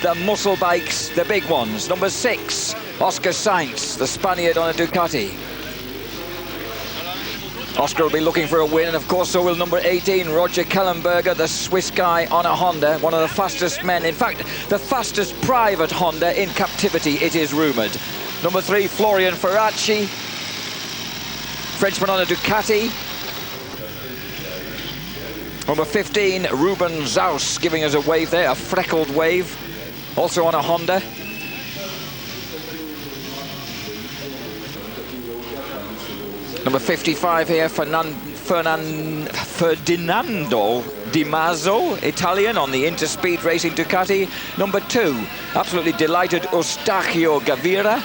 the muscle bikes, the big ones. Number 6, Oscar Sainz, the Spaniard on a Ducati. Oscar will be looking for a win, and of course so will number 18, Roger Kellenberger, the Swiss guy on a Honda, one of the fastest men, in fact, the fastest private Honda in captivity, it is rumoured. Number 3, Florian Ferracci, Frenchman on a Ducati. Number 15, Ruben Zaus, giving us a wave there, a freckled wave, also on a Honda. Number 55 here, Ferdinando Di Mazzo, Italian on the Interspeed Racing Ducati. Number 2, absolutely delighted Eustachio Gavira,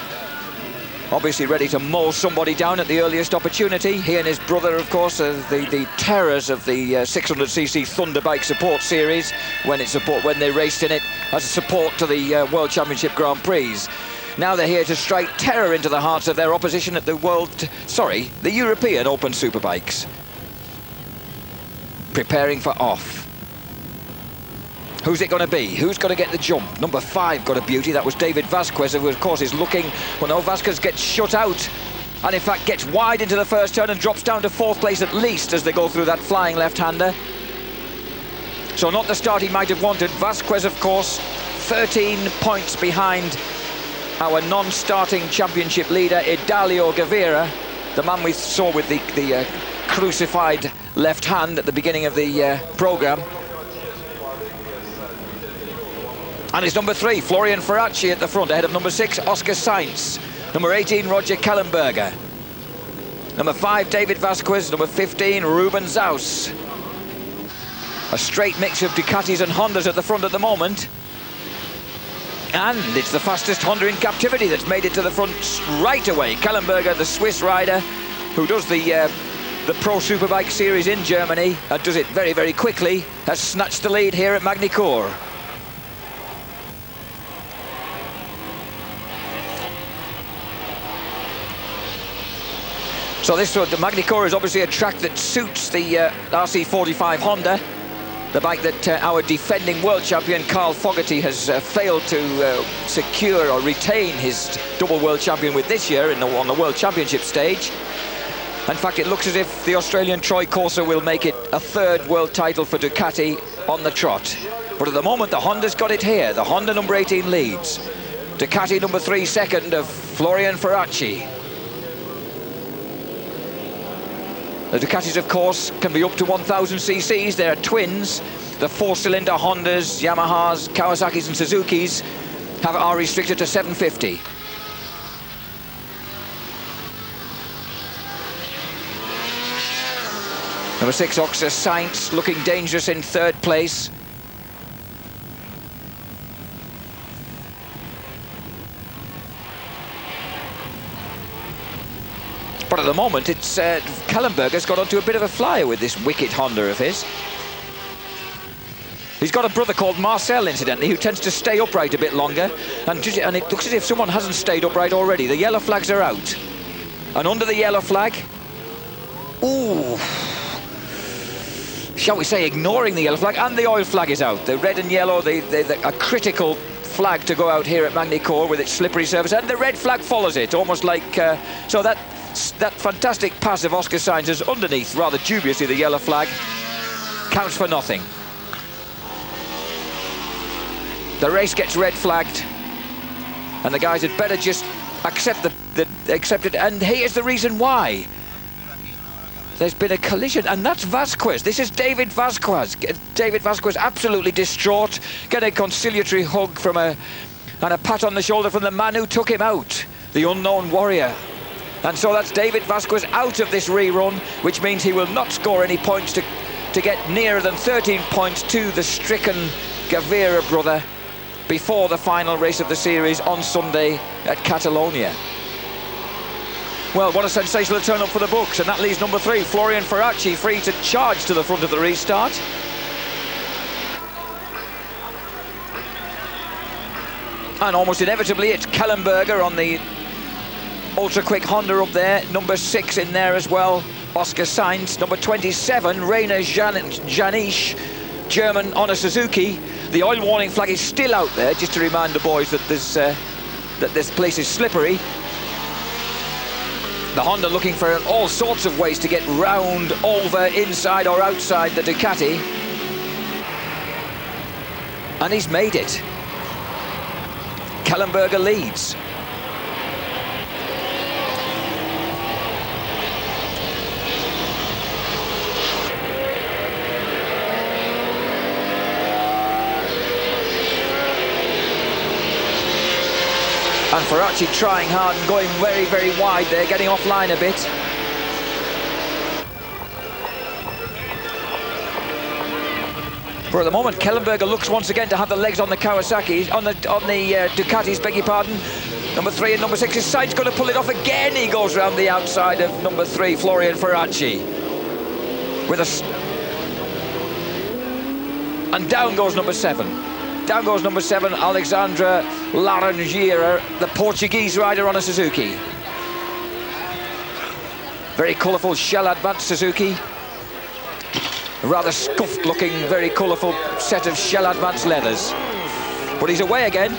obviously ready to mow somebody down at the earliest opportunity. He and his brother, of course, are the terrors of the 600cc Thunderbike Support Series when they raced in it as a support to the World Championship Grand Prix. Now they're here to strike terror into the hearts of their opposition at the European Open Superbikes. Preparing for off. Who's it going to be? Who's going to get the jump? Number 5 got a beauty. That was David Vasquez, who of course is looking. Well, no, Vasquez gets shut out and in fact gets wide into the first turn and drops down to 4th place at least as they go through that flying left-hander. So not the start he might have wanted. Vasquez, of course, 13 points behind our non-starting championship leader, Idalio Gavira, the man we saw with the crucified left hand at the beginning of the programme. And it's number 3, Florian Ferracci at the front, ahead of number 6, Oscar Sainz. Number 18, Roger Kellenberger. Number 5, David Vasquez. Number 15, Ruben Zaus. A straight mix of Ducatis and Hondas at the front at the moment. And it's the fastest Honda in captivity that's made it to the front right away. Kellenberger, the Swiss rider, who does the Pro Superbike Series in Germany, does it very, very quickly, has snatched the lead here at Magny-Cours. So the Magny-Cours is obviously a track that suits the RC45 Honda, the bike that our defending world champion Carl Fogarty has failed to secure or retain his double world champion with this year on the World Championship stage. In fact, it looks as if the Australian Troy Corser will make it a 3rd world title for Ducati on the trot. But at the moment, the Honda's got it here. The Honda number 18 leads. Ducati number 3 second of Florian Ferracci. The Ducatis, of course, can be up to 1,000 cc's. They're twins. The 4-cylinder Hondas, Yamahas, Kawasaki's and Suzuki's are restricted to 750. Number 6, Oscar Sainz, looking dangerous in 3rd place. But at the moment, it's Kellenberger's got onto a bit of a flyer with this wicked Honda of his. He's got a brother called Marcel, incidentally, who tends to stay upright a bit longer. And it looks as if someone hasn't stayed upright already. The yellow flags are out. And under the yellow flag, ooh, shall we say, ignoring the yellow flag, and the oil flag is out. The red and yellow, a critical flag to go out here at Magny-Cours with its slippery surface, and the red flag follows it, almost like, so that fantastic pass of Oscar Sainz is underneath, rather dubiously, the yellow flag, counts for nothing. The race gets red flagged, and the guys had better just accept it, and here's the reason why. There's been a collision, and that's Vasquez. This is David Vasquez. David Vasquez absolutely distraught, get a conciliatory hug and a pat on the shoulder from the man who took him out, the unknown warrior. And so that's David Vasquez out of this rerun, which means he will not score any points to get nearer than 13 points to the stricken Gavira brother before the final race of the series on Sunday at Catalonia. Well, what a sensational turn up for the books, and that leaves number 3, Florian Ferracci, free to charge to the front of the restart. And almost inevitably, it's Kellenberger on the ultra-quick Honda up there. Number 6 in there as well, Oscar Sainz. Number 27, Rainer Janisch, German on a Suzuki. The oil warning flag is still out there, just to remind the boys that this place is slippery. The Honda looking for all sorts of ways to get round, over, inside or outside the Ducati. And he's made it. Kellenberger leads. And Ferracci trying hard and going very, very wide there, getting offline a bit. For at the moment, Kellenberger looks once again to have the legs on the Kawasaki's, on the Ducatis, beg your pardon. Number 3 and number 6, his side's going to pull it off again. He goes round the outside of number 3, Florian Ferracci. And down goes number 7. Down goes number 7, Alexandre Laranjeira, the Portuguese rider on a Suzuki. Very colourful Shell Advance Suzuki. A rather scuffed looking, very colourful set of Shell Advance leathers. But he's away again.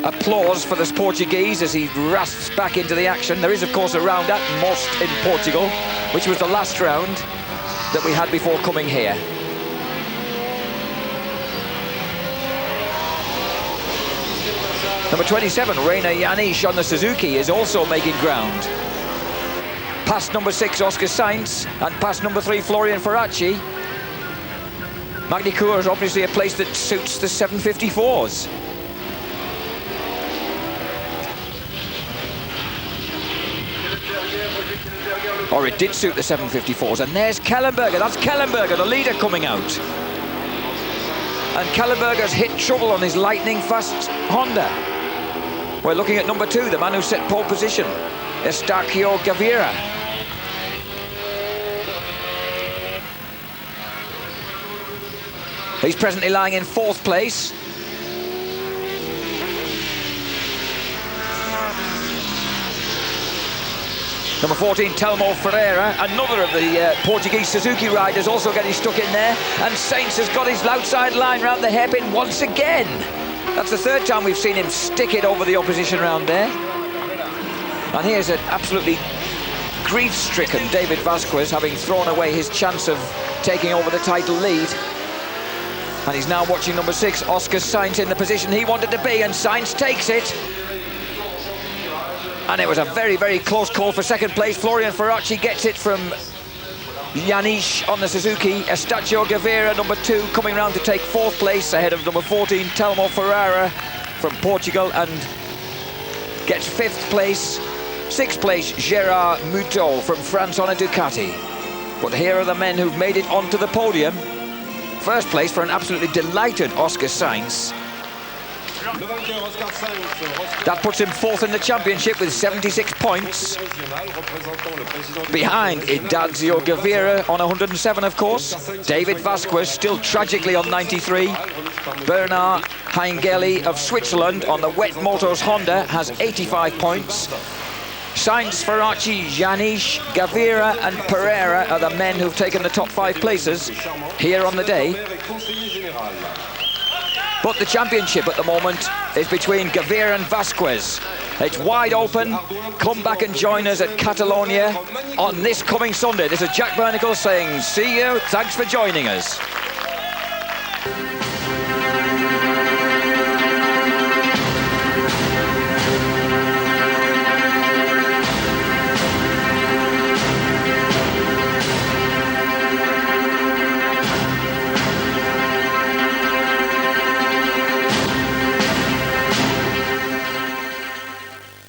Applause for this Portuguese as he rasps back into the action. There is, of course, a round at Most in Portugal, which was the last round that we had before coming here. Number 27, Reina Janisch on the Suzuki, is also making ground. Past number 6, Oscar Sainz, and past number 3, Florian Ferracci. Magny-Cours is obviously a place that suits the 754s. Or it did suit the 754s, and there's Kellenberger. That's Kellenberger, the leader, coming out. And Kellenberger's hit trouble on his lightning-fast Honda. We're looking at number 2, the man who set pole position, Estacio Gavira. He's presently lying in 4th place. Number 14, Telmo Ferreira, another of the Portuguese Suzuki riders, also getting stuck in there. And Sainz has got his outside line round the hairpin once again. That's the 3rd time we've seen him stick it over the opposition round there. And here's an absolutely grief-stricken David Vasquez, having thrown away his chance of taking over the title lead. And he's now watching number 6, Oscar Sainz, in the position he wanted to be, and Sainz takes it. And it was a very, very close call for 2nd place. Florian Ferracci gets it from Janisch on the Suzuki. Estacio Gavira, number 2, coming round to take 4th place ahead of number 14, Telmo Ferreira from Portugal, and gets 5th place. 6th place, Gérard Mutot from France on a Ducati. But here are the men who've made it onto the podium. 1st place for an absolutely delighted Oscar Sainz. That puts him 4th in the championship with 76 points. Behind Estacio Gavira on 107, of course. David Vasquez still tragically on 93. Bernard Heingeli of Switzerland on the Wet Motors Honda has 85 points. Sainz, Ferracci, Janisch, Gavira and Pereira are the men who've taken the top 5 places here on the day. But the championship at the moment is between Gavira and Vasquez. It's wide open. Come back and join us at Catalonia on this coming Sunday. This is Jack Bernicle saying, see you, thanks for joining us.